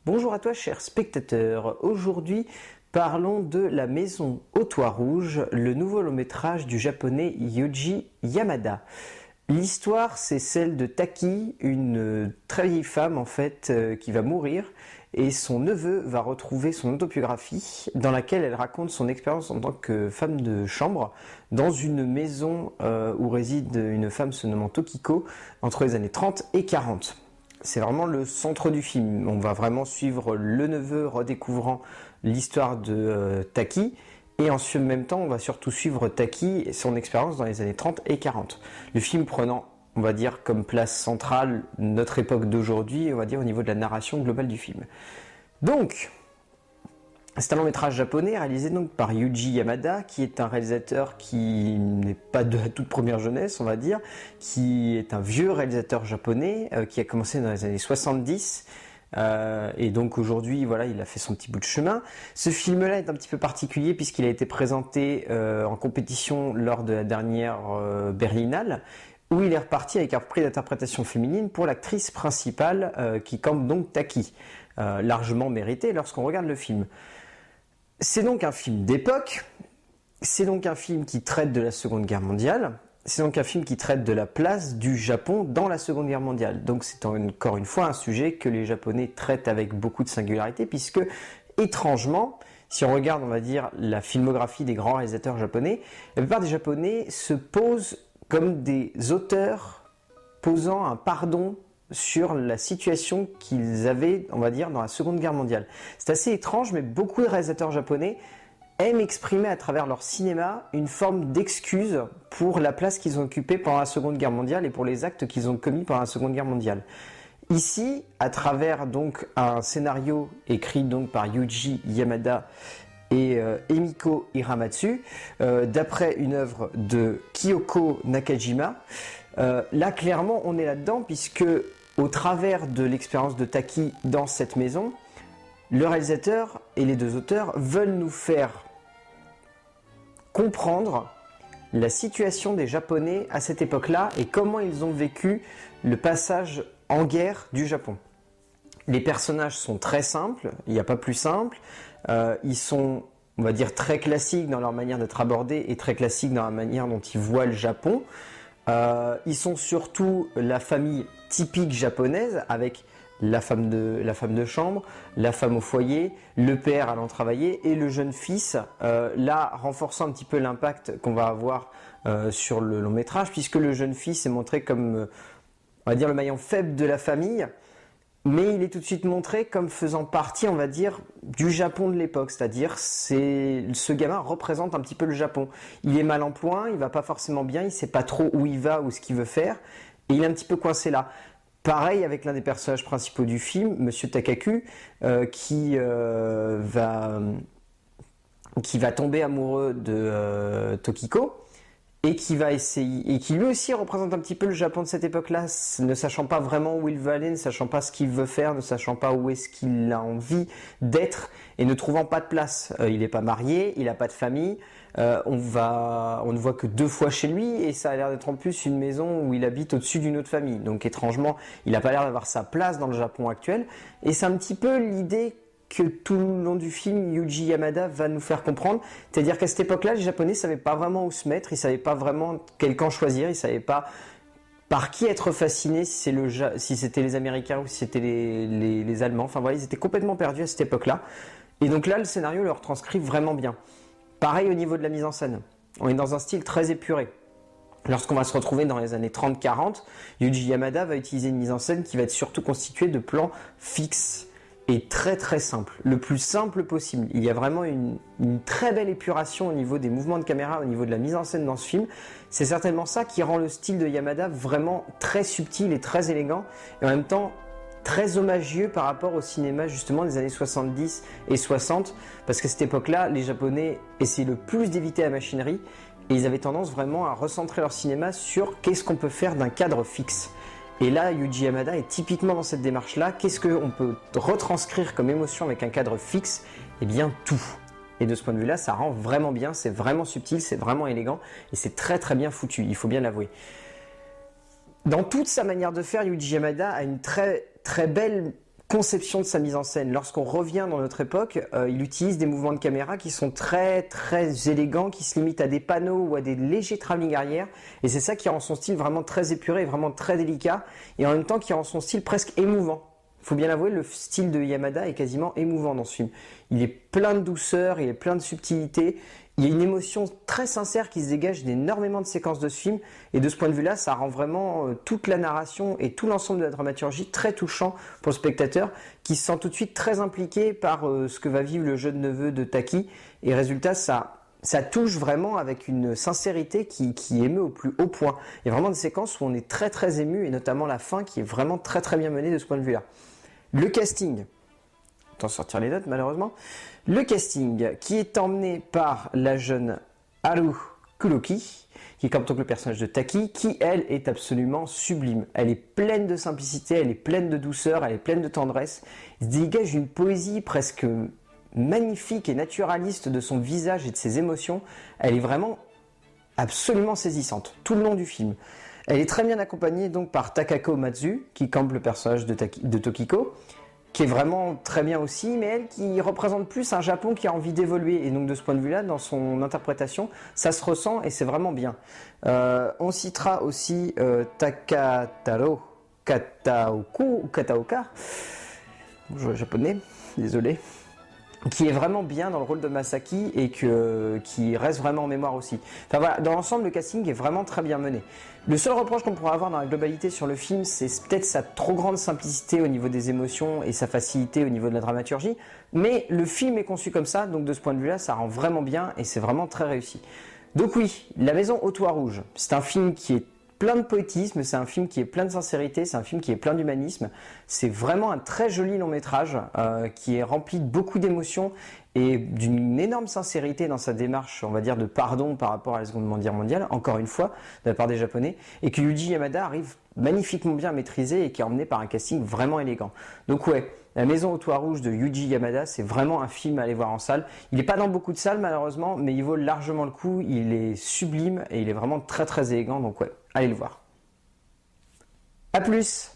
Bonjour à toi cher spectateur, aujourd'hui parlons de La Maison au Toit Rouge, le nouveau long métrage du japonais Yuji Yamada. L'histoire c'est celle de Taki, une très vieille femme en fait qui va mourir et son neveu va retrouver son autobiographie dans laquelle elle raconte son expérience en tant que femme de chambre dans une maison où réside une femme se nommant Tokiko entre les années 30 et 40. C'est vraiment le centre du film. On va vraiment suivre le neveu redécouvrant l'histoire de Taki. Et en même temps, on va surtout suivre Taki et son expérience dans les années 30 et 40. Le film prenant, on va dire, comme place centrale notre époque d'aujourd'hui, on va dire au niveau de la narration globale du film. Donc, c'est un long métrage japonais réalisé donc par Yuji Yamada, qui est un réalisateur qui n'est pas de la toute première jeunesse, on va dire, qui est un vieux réalisateur japonais qui a commencé dans les années 70. Et donc aujourd'hui, voilà, il a fait son petit bout de chemin. Ce film-là est un petit peu particulier puisqu'il a été présenté en compétition lors de la dernière Berlinale, où il est reparti avec un prix d'interprétation féminine pour l'actrice principale qui campe donc Taki, largement mérité lorsqu'on regarde le film. C'est donc un film d'époque, c'est donc un film qui traite de la Seconde Guerre mondiale, c'est donc un film qui traite de la place du Japon dans la Seconde Guerre mondiale. Donc c'est encore une fois un sujet que les Japonais traitent avec beaucoup de singularité puisque, étrangement, si on regarde, on va dire, la filmographie des grands réalisateurs japonais, la plupart des Japonais se posent comme des auteurs posant un pardon sur la situation qu'ils avaient, on va dire, dans la Seconde Guerre mondiale. C'est assez étrange, mais beaucoup de réalisateurs japonais aiment exprimer à travers leur cinéma une forme d'excuse pour la place qu'ils ont occupée pendant la Seconde Guerre mondiale et pour les actes qu'ils ont commis pendant la Seconde Guerre mondiale. Ici, à travers donc un scénario écrit donc par Yuji Yamada et Emiko Hiramatsu, d'après une œuvre de Kyoko Nakajima, là clairement on est là-dedans puisque au travers de l'expérience de Taki dans cette maison, le réalisateur et les deux auteurs veulent nous faire comprendre la situation des Japonais à cette époque-là et comment ils ont vécu le passage en guerre du Japon. Les personnages sont très simples, il n'y a pas plus simple, ils sont, on va dire, très classiques dans leur manière d'être abordés et très classiques dans la manière dont ils voient le Japon. Ils sont surtout la famille typique japonaise avec la femme de chambre, la femme au foyer, le père allant travailler et le jeune fils, là renforçant un petit peu l'impact qu'on va avoir sur le long métrage puisque le jeune fils est montré comme, on va dire, le maillon faible de la famille, mais il est tout de suite montré comme faisant partie, on va dire, du Japon de l'époque, c'est-à-dire ce gamin représente un petit peu le Japon. Il est mal en point, il va pas forcément bien, il sait pas trop où il va ou ce qu'il veut faire, et il est un petit peu coincé là. Pareil avec l'un des personnages principaux du film, Monsieur Takaku, qui va tomber amoureux de Tokiko, et qui va essayer, et qui lui aussi représente un petit peu le Japon de cette époque-là, ne sachant pas vraiment où il veut aller, ne sachant pas ce qu'il veut faire, ne sachant pas où est-ce qu'il a envie d'être, et ne trouvant pas de place. Il n'est pas marié, il n'a pas de famille, on ne voit que 2 fois chez lui, et ça a l'air d'être en plus une maison où il habite au-dessus d'une autre famille. Donc étrangement, il n'a pas l'air d'avoir sa place dans le Japon actuel, et c'est un petit peu l'idée que tout le long du film, Yuji Yamada va nous faire comprendre. C'est-à-dire qu'à cette époque-là, les Japonais ne savaient pas vraiment où se mettre, ils ne savaient pas vraiment quel camp choisir, ils ne savaient pas par qui être fascinés, si c'était les Américains ou si c'était les Allemands. Enfin voilà, ils étaient complètement perdus à cette époque-là. Et donc là, le scénario le retranscrit vraiment bien. Pareil au niveau de la mise en scène. On est dans un style très épuré. Lorsqu'on va se retrouver dans les années 30-40, Yuji Yamada va utiliser une mise en scène qui va être surtout constituée de plans fixes et très très simple, le plus simple possible. Il y a vraiment une très belle épuration au niveau des mouvements de caméra, au niveau de la mise en scène dans ce film. C'est certainement ça qui rend le style de Yamada vraiment très subtil et très élégant, et en même temps très hommageux par rapport au cinéma justement des années 70 et 60, parce qu'à cette époque-là, les Japonais essayaient le plus d'éviter la machinerie, et ils avaient tendance vraiment à recentrer leur cinéma sur qu'est-ce qu'on peut faire d'un cadre fixe. Et là, Yuji Yamada est typiquement dans cette démarche-là. Qu'est-ce qu'on peut retranscrire comme émotion avec un cadre fixe? Eh bien, tout. Et de ce point de vue-là, ça rend vraiment bien, c'est vraiment subtil, c'est vraiment élégant, et c'est très très bien foutu, il faut bien l'avouer. Dans toute sa manière de faire, Yuji Yamada a une très très belle conception de sa mise en scène. Lorsqu'on revient dans notre époque, il utilise des mouvements de caméra qui sont très très élégants, qui se limitent à des panneaux ou à des légers travelling arrière, et c'est ça qui rend son style vraiment très épuré, vraiment très délicat, et en même temps qui rend son style presque émouvant. Il faut bien l'avouer, le style de Yamada est quasiment émouvant dans ce film. Il est plein de douceur, il est plein de subtilité, il y a une émotion très sincère qui se dégage d'énormément de séquences de ce film, et de ce point de vue-là, ça rend vraiment toute la narration et tout l'ensemble de la dramaturgie très touchant pour le spectateur, qui se sent tout de suite très impliqué par ce que va vivre le jeune neveu de Taki, et résultat, ça touche vraiment avec une sincérité qui émeut au plus haut point. Il y a vraiment des séquences où on est très très ému, et notamment la fin qui est vraiment très très bien menée de ce point de vue-là. Le casting, autant sortir les notes malheureusement, le casting qui est emmené par la jeune Haru Kuroki, qui est comme donc le personnage de Taki, qui elle est absolument sublime. Elle est pleine de simplicité, elle est pleine de douceur, elle est pleine de tendresse. Il se dégage une poésie presque magnifique et naturaliste de son visage et de ses émotions. Elle est vraiment absolument saisissante tout le long du film. Elle est très bien accompagnée donc par Takako Matsu, qui campe le personnage de Tokiko, qui est vraiment très bien aussi, mais elle qui représente plus un Japon qui a envie d'évoluer. Et donc de ce point de vue-là, dans son interprétation, ça se ressent et c'est vraiment bien. On citera aussi Takataro Kataoka, bonjour japonais, désolé, qui est vraiment bien dans le rôle de Masaki et qui reste vraiment en mémoire aussi. Enfin voilà, dans l'ensemble, le casting est vraiment très bien mené. Le seul reproche qu'on pourrait avoir dans la globalité sur le film, c'est peut-être sa trop grande simplicité au niveau des émotions et sa facilité au niveau de la dramaturgie, mais le film est conçu comme ça, donc de ce point de vue-là, ça rend vraiment bien et c'est vraiment très réussi. Donc oui, La Maison au Toit Rouge, c'est un film qui est plein de poétisme, c'est un film qui est plein de sincérité, c'est un film qui est plein d'humanisme. C'est vraiment un très joli long métrage qui est rempli de beaucoup d'émotions et d'une énorme sincérité dans sa démarche, on va dire, de pardon par rapport à la Seconde Guerre mondiale, encore une fois, de la part des Japonais, et que Yuji Yamada arrive magnifiquement bien à maîtriser et qui est emmené par un casting vraiment élégant. Donc ouais, La Maison au Toit Rouge de Yuji Yamada, c'est vraiment un film à aller voir en salle. Il n'est pas dans beaucoup de salles malheureusement, mais il vaut largement le coup, il est sublime et il est vraiment très très élégant, donc ouais, allez le voir. A plus!